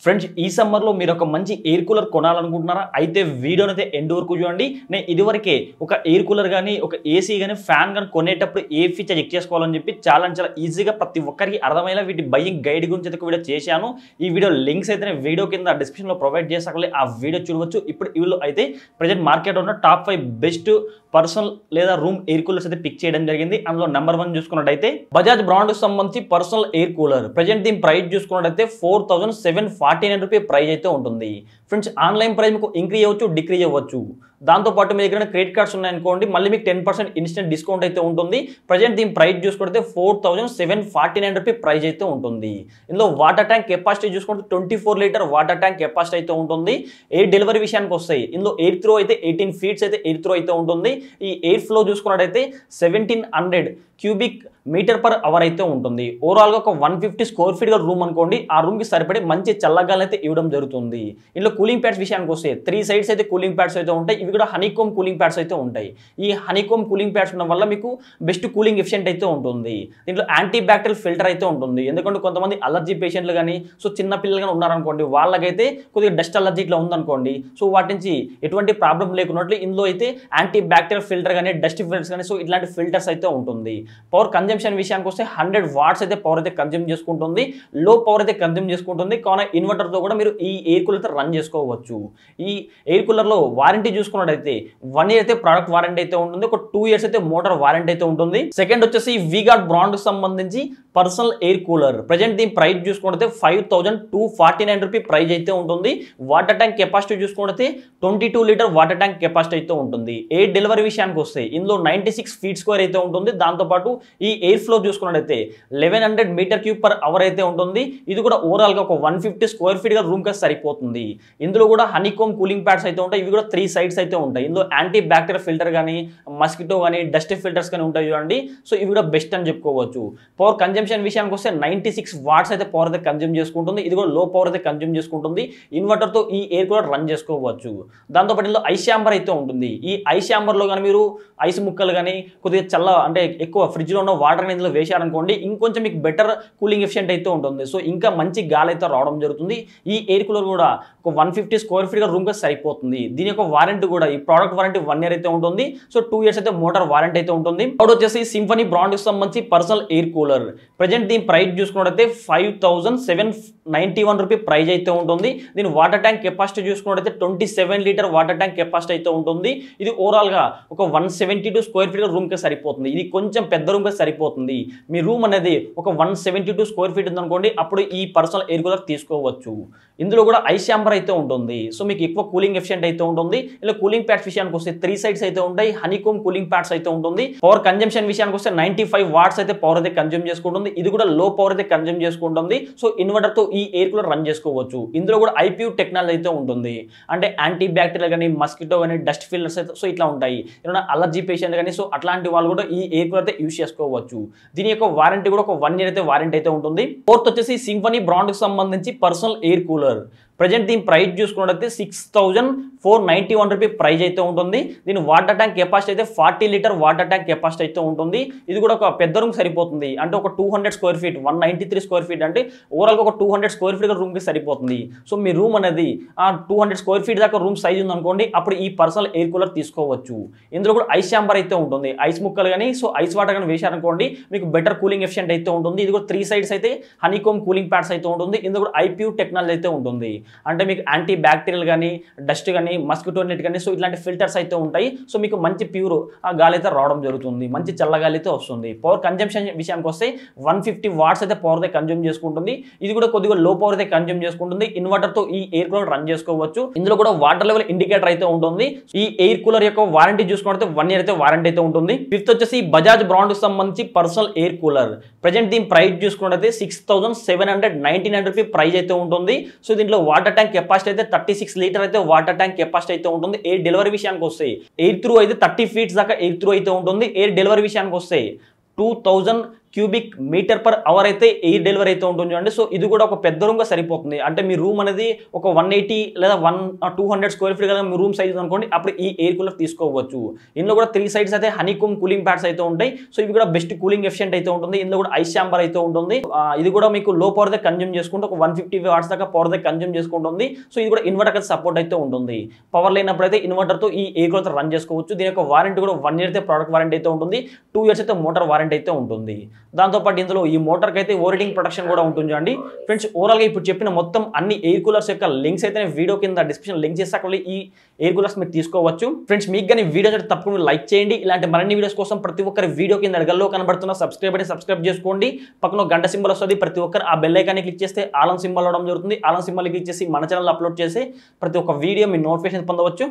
Friends ఈ సమ్మర్లో మీరు ఒక మంచి ఎయిర్ కూలర్ కొనాలనుకుంటున్నారా? అయితే వీడియోని అయితే ఎండ్ వరకు చూడండి. నేను ఇదివరకే ఒక ఎయిర్ కూలర్ కానీ ఒక ఏసీ కానీ ఫ్యాన్ కానీ కొనేటప్పుడు ఏ ఫీచర్ చెక్ చేసుకోవాలని చెప్పి చాలా ఈజీగా ప్రతి ఒక్కరికి అర్థమయ్యేలా వీటి బయింగ్ గైడ్ గురించి అయితే వీడియో చేశాను. ఈ వీడియో లింక్స్ అయితే నేను వీడియో కింద డిస్క్రిప్షన్లో ప్రొవైడ్ చేసాకలే ఆ వీడియో చూడవచ్చు. ఇప్పుడు వీళ్ళు అయితే ప్రజెంట్ మార్కెట్లో ఉన్న టాప్ 5 బెస్ట్ పర్సనల్ లేదా రూమ్ ఎయిర్ కూలర్స్ అయితే పిక్ చేయడం జరిగింది. అందులో నెంబర్ 1 చూసుకున్నట్టయితే బజాజ్ బ్రాండ్ కి సంబంధించి పర్సనల్ ఎయిర్ కూలర్. ప్రజెంట్ దీని ప్రైస్ చూసుకున్నట్టయితే 4749 రూపీ ప్రైస్ అయితే ఉంటుంది. ఫ్రెండ్స్ ఆన్లైన్ ప్రైస్ మీకు ఇంక్రీజ్ అవ్వచ్చు, డిక్రీజ్ అవ్వచ్చు. దాంతోపాటు మీ దగ్గర క్రెడిట్ కార్డ్స్ ఉన్నాయనుకోండి, మళ్ళీ మీకు 10% ఇన్స్టెంట్ డిస్కౌంట్ అయితే ఉంటుంది. ప్రజెంట్ దీని ప్రైస్ చూసుకుంటే 4749 రూపీ ప్రైస్ అయితే ఉంటుంది. ఇందులో వాటర్ ట్యాంక్ కెపాసిటీ చూసుకుంటే 24 లీటర్ వాటర్ ట్యాంక్ కెపాసిటీ అయితే ఉంటుంది. ఎయిర్ డెలివరీ విషయానికి వస్తాయి. ఇందులో ఎయిర్ త్రో అయితే 18 ఫీట్స్ అయితే ఎయిర్ త్రో అయితే ఉంటుంది. ఈ ఎయిర్ ఫ్లో చూసుకున్నట్టయితే 1700 క్యూబిక్ మీటర్ పర్ అవర్ అయితే ఉంటుంది. ఓవరాల్గా ఒక 150 స్క్వేర్ ఫీట్ రూమ్ అనుకోండి, ఆ రూమ్కి సరిపడే మంచి చల్లగాలి అయితే ఇవ్వడం జరుగుతుంది. ఇందులో కూలింగ్ ప్యాడ్స్ విషయానికి వస్తే 3 సైడ్స్ అయితే కూలింగ్ ప్యాడ్స్ అయితే ఉంటాయి. ఇవి కూడా హనీకోమ్ కూలింగ్ ప్యాడ్స్ అయితే ఉంటాయి. ఈ హనీకోమ్ కూలింగ్ ప్యాడ్స్ ఉన్న వల్ల మీకు బెస్ట్ కూలింగ్ ఎఫిషియెంట్ అయితే ఉంటుంది. దీంట్లో యాంటీ బ్యాక్టీరియల్ ఫిల్టర్ అయితే ఉంటుంది. ఎందుకంటే కొంతమంది అలర్జీ పేషెంట్లు కానీ చిన్న పిల్లలు కానీ ఉన్నారనుకోండి, వాళ్ళకైతే కొద్దిగా డస్ట్ అలర్జీ ఇట్లా ఉందనుకోండి, వాటి నుంచి ఎటువంటి ప్రాబ్లం లేకున్నట్లు ఇందులో అయితే యాంటీ బ్యాక్టీరియల్ ఫిల్టర్ కానీ డస్ట్ ఫిల్టర్స్ కానీ ఇట్లాంటి ఫిల్టర్స్ అయితే ఉంటుంది. పవర్ కన్జంప్షన్ విషయానికి వస్తే 100 వాట్స్ అయితే పవర్ అయితే కన్జ్యూమ్ చేసుకుంటుంది. లో పవర్ అయితే కన్జ్యూమ్ చేసుకుంటుంది. కావున ఇన్వర్టర్తో కూడా మీరు ఈ ఎయిర్ కూలర్ అయితే రన్ చేసుకోవచ్చు. ఈ ఎయిర్ కూలర్లో వారంటీ చూసుకున్నట్టయితే 1 ఇయర్ అయితే ప్రోడక్ట్ వారంటీ అయితే ఉంటుంది. ఒక 2 ఇయర్స్ అయితే మోటార్ వారంటీ అయితే ఉంటుంది. సెకండ్ వచ్చేసి వీగార్డ్ బ్రాండ్ కి సంబంధించి పర్సనల్ ఎయిర్ కూలర్. ప్రజెంట్ దీని ప్రైస్ చూసుకుంటే 5249 రూపీ ప్రైస్ అయితే ఉంటుంది. వాటర్ ట్యాంక్ కెపాసిటీ చూసుకుంటే 22 లీటర్ వాటర్ ట్యాంక్ కెపాసిటీ అయితే ఉంటుంది. ఎయిర్ డెలివరీ విషయానికి వస్తే ఇందులో 96 ఫీట్ స్క్వేర్ అయితే ఉంటుంది. దాంతోపాటు ఈ ఎయిర్ ఫ్లో చూసుకున్నట్టయితే 1100 మీటర్ క్యూబ్ పర్ అవర్ అయితే ఉంటుంది. ఇది కూడా ఓవరాల్గా ఒక 150 స్క్వేర్ ఫీట్ గా రూమ్ కి సరిపోతుంది. ఇందులో కూడా హనీకోమ్ కూలింగ్ ప్యాడ్స్ అయితే ఉంటాయి. ఇవి కూడా 3 సైడ్స్ అయితే ఉంటాయి. ఇందులో యాంటీ బ్యాక్టీరియల్ ఫిల్టర్ కానీ మస్కిటో కానీ డస్ట్ ఫిల్టర్స్ కానీ ఉంటాయి చూడండి. ఇవి కూడా బెస్ట్ అని చెప్పుకోవచ్చు. పవర్ కన్జంప్షన్ విషయానికి వస్తే 96 వాట్స్ అయితే పవర్ అయితే కన్జ్యూమ్ చేసుకుంటుంది. ఇది కూడా లో పవర్ అయితే కన్జ్యూమ్ చేసుకుంటుంది. ఇన్వర్టర్తో ఈ ఎయిర్ కూలర్ రన్ చేసుకోవచ్చు. దాంతోపాటు ఇందులో ఐస్ ఛాంబర్ అయితే ఉంటుంది. ఈ ఐస్ ఛాంబర్లో కానీ మీరు ఐస్ ముక్కలు కానీ కొద్దిగా చల్ల అంటే ఎక్కువ ఫ్రిడ్జ్లో ఉన్న వాటర్ ఇందులో వేశారనుకోండి, ఇంకొంచెం మీకు బెటర్ కూలింగ్ ఎఫిషియెంట్ అయితే ఉంటుంది. ఇంకా మంచి గాలి అయితే రావడం జరుగుతుంది. ఈ ఎయిర్ కూలర్ కూడా ఒక 150 స్క్వేర్ ఫీట్ గా రూమ్ గా సరిపోతుంది. దీని యొక్క వారంటీ కూడా ఈ ప్రోడక్ట్ వారంటీ 1 ఇయర్ అయితే ఉంటుంది. 2 ఇయర్స్ అయితే మోటార్ వారంటీ అయితే ఉంటుంది. అప్పుడు వచ్చేసి సింఫనీ బ్రాండ్ కి సంబంధించి పర్సనల్ ఎయిర్ కూలర్. ప్రజెంట్ దీని ప్రైస్ చూసుకున్నట్టయితే 5791 రూపీ ప్రైస్ అయితే ఉంటుంది. దీని వాటర్ ట్యాంక్ కెపాసిటీ చూసుకున్నట్టయితే 27 లీటర్ వాటర్ ట్యాంక్ కెపాసిటీ అయితే ఉంటుంది. ఇది ఓవరాల్ గా ఒక 172 స్క్వేర్ ఫీట్ రూమ్ కి సరిపోతుంది. ఇది కొంచెం పెద్ద రూమ్ కి సరిపోతుంది. మీ రూమ్ అనేది ఒక 172 స్క్వేర్ ఫీట్ ఉందనుకోండి, అప్పుడు ఈ పర్సనల్ ఎయిర్ కూలర్ తీసుకోవచ్చు. ఇందులో కూడా ఐస్ ఛాంబర్ అయితే ఉంటుంది. మీకు ఎక్కువ కూలింగ్ ఎఫిషియెంట్ అయితే ఉంటుంది. ఇలా కూలింగ్ ప్యాడ్స్ విషయానికి వస్తే 3 సైడ్స్ అయితే ఉంటాయి. హనీకోమ్ కూలింగ్ ప్యాడ్స్ అయితే ఉంటుంది. పవర్ కన్జంప్షన్ విషయానికి వస్తే 95 వాట్స్ అయితే పవర్ అయితే కన్జ్యూమ్ చేసుకుంటుంది. ఇది కూడా లో పవర్ అయితే కన్జ్యూమ్ చేసుకుంటుంది. ఇన్వర్టర్ తో ఈ ఎయిర్ కూలర్ రన్ చేసుకోవచ్చు. ఇందులో కూడా IPU టెక్నాలజీ అయితే ఉంటుంది. అంటే యాంటీ బ్యాక్టీరియల్ కానీ మస్కిటో కానీ డస్ట్ ఫిల్టర్స్ అయితే ఇట్లా ఉంటాయి. ఏమైనా అలర్జీ పేషెంట్ కానీ అట్లాంటి వాళ్ళు కూడా ఈ ఎయిర్ కూలర్ అయితే యూజ్ చేసుకోవచ్చు. దీని యొక్క వారంటీ కూడా ఒక 1 ఇయర్ అయితే వారంటీ అయితే ఉంటుంది. ఫోర్త్ వచ్చేసి సింఫనీ బ్రాండ్ కి సంబంధించి పర్సనల్ ఎయిర్ కూలర్. ప్రజెంట్ దీని ప్రైస్ చూసుకున్నట్టయితే 6491 రూపీ ప్రైస్ అయితే ఉంటుంది. దీని వాటర్ ట్యాంక్ కెపాసిటీ అయితే 40 లీటర్ వాటర్ ట్యాంక్ కెపాసిటీ అయితే ఉంటుంది. ఇది కూడా ఒక పెద్ద రూమ్ సరిపోతుంది. అంటే ఒక 200 స్క్వేర్ ఫీట్ 193 స్క్వేర్ ఫీట్ అంటే ఓవరాల్గా ఒక 200 స్క్వేర్ ఫీట్ రూమ్కి సరిపోతుంది. మీ రూమ్ అనేది 200 స్క్వేర్ ఫీట్ దాకా రూమ్ సైజ్ ఉందనుకోండి, అప్పుడు ఈ పర్సనల్ ఎయిర్ కూలర్ తీసుకోవచ్చు. ఇందులో కూడా ఐస్ ఛాంబర్ అయితే ఉంటుంది. ఐస్ ముక్కలు కానీ ఐస్ వాటర్ కానీ వేశారనుకోండి, మీకు బెటర్ కూలింగ్ ఎఫిషియెంట్ అయితే ఉంటుంది. ఇది కూడా 3 సైడ్స్ అయితే హనీకోమ్ కూలింగ్ ప్యాడ్స్ అయితే ఉంటుంది. ఇందులో కూడా IPU టెక్నాలజీ అయితే ఉంటుంది. అంటే మీకు యాంటీ బ్యాక్టీరియల్ కానీ డస్ట్ కానీ మస్కిటో నెట్ కానీ ఇట్లాంటి ఫిల్టర్స్ అయితే ఉంటాయి. మీకు మంచి ప్యూర్ గాలి అయితే రావడం జరుగుతుంది. మంచి చల్లగాలి అయితే వస్తుంది. పవర్ కన్జంప్షన్ విషయానికి వస్తే 150 వాట్స్ అయితే పవర్ అయితే కన్జ్యూమ్ చేసుకుంటుంది. ఇది కూడా కొద్దిగా లో పవర్ అయితే కన్జ్యూమ్ చేసుకుంటుంది. ఇన్వర్టర్తో ఈ ఎయిర్ కూలర్ రన్ చేసుకోవచ్చు. ఇందులో కూడా వాటర్ లెవెల్ ఇండికేటర్ అయితే ఉంటుంది. ఈ ఎయిర్ కూలర్ యొక్క వారంటీ చూసుకుంటే 1 ఇయర్ అయితే వారంటీ అయితే ఉంటుంది. ఫిఫ్త్ వచ్చేసి బజాజ్ బ్రాండ్ కి సంబంధించి పర్సనల్ ఎయిర్ కూలర్. ప్రజెంట్ దీని ప్రైస్ చూసుకున్నట్టయితే 6799 రూపీ ప్రైస్ అయితే ఉంటుంది. దీంట్లో వాటర్ ట్యాంక్ కెపాసిటీ అయితే 36 లీటర్ అయితే వాటర్ ట్యాంక్ కెపాసిటీ అయితే ఉంటుంది. ఎయిర్ డెలివరీ విషయానికి వస్తే ఎయిర్ త్రూ అయితే 30 ఫీట్స్ దాకా ఎయిర్ త్రూ అయితే ఉంటుంది. ఎయిర్ డెలివరీ విషయానికి వస్తే 2000 క్యూబిక్ మీటర్ పర్ అవర్ అయితే ఎయిర్ డెలివరీ అయితే ఉంటుంది చూడండి. సో ఇది కూడా ఒక పెద్ద రూమ్గా సరిపోతుంది. అంటే మీ రూమ్ అనేది ఒక 180 లేదా 200 స్క్వేర్ ఫీట్ కదా మీ రూమ్ సైజ్ అనుకోండి, అప్పుడు ఈ ఎయిర్ కూలర్ తీసుకోవచ్చు. ఇందులో కూడా 3 సైడ్స్ అయితే హనీకోమ్ కూలింగ్ ప్యాడ్స్ అయితే ఉంటాయి. సో ఇవి కూడా బెస్ట్ కూలింగ్ ఎఫిషియెంట్ అయితే ఉంటుంది. ఇందులో కూడా ఐస్ ఛాంబర్ అయితే ఉంటుంది. ఇది కూడా మీకు లో పవర్ దే కన్జ్యూమ్ చేసుకుంటే ఒక 150 వాట్స్ దాకా పవర్ దే కన్జ్యూమ్ చేసుకుంటుంది. సో ఇది కూడా ఇన్వర్టర్ సపోర్ట్ అయితే ఉంటుంది. పవర్ లేనప్పుడు అయితే ఇన్వర్టర్తో ఈ ఎయిర్ కూలర్ రన్ చేసుకోవచ్చు. దీని యొక్క వారంటీ కూడా 1 ఇయర్ అయితే ప్రోడక్ట్ వారంటీ అయితే ఉంటుంది, 2 ఇయర్స్ అయితే మోటార్ వారంటీ అయితే ఉంటుంది. దాంతోపాటు ఇందులో ఈ మోటార్కి అయితే ఓవర్ హీటింగ్ ప్రొటెక్షన్ కూడా ఉంటుంది అండి. ఫ్రెండ్స్ ఓవరాల్గా ఇప్పుడు చెప్పిన మొత్తం అన్ని ఎయిర్ కూలర్స్ యొక్క లింక్స్ అయితే వీడియో కింద డిస్క్రిప్షన్ లింక్ చేస్తే అక్కడ ఈ ఎయిర్ కూలర్స్ మీరు తీసుకోవచ్చు. ఫ్రెండ్స్ మీకు కానీ వీడియో అయితే తప్పకుండా లైక్ చేయండి. ఇలాంటి మరిన్ని వీడియోస్ కోసం ప్రతి ఒక్కరి వీడియో కింద అడగల్లో కనబడుతున్న సబ్స్క్రైబ్ చేసుకోండి. పక్కన గంట సింబల్ వస్తుంది. ప్రతి ఒక్కరు ఆ బెల్ ఐకాన్ని క్లిక్ చేస్తే ఆల్ ఆన్ సింబల్ అవడం జరుగుతుంది. ఆల్ ఆన్ సింబల్ క్లిక్ చేసి మన ఛానల్ అప్లోడ్ చేసి ప్రతి ఒక్క వీడియో మీ నోటిఫికేషన్ పొందవచ్చు.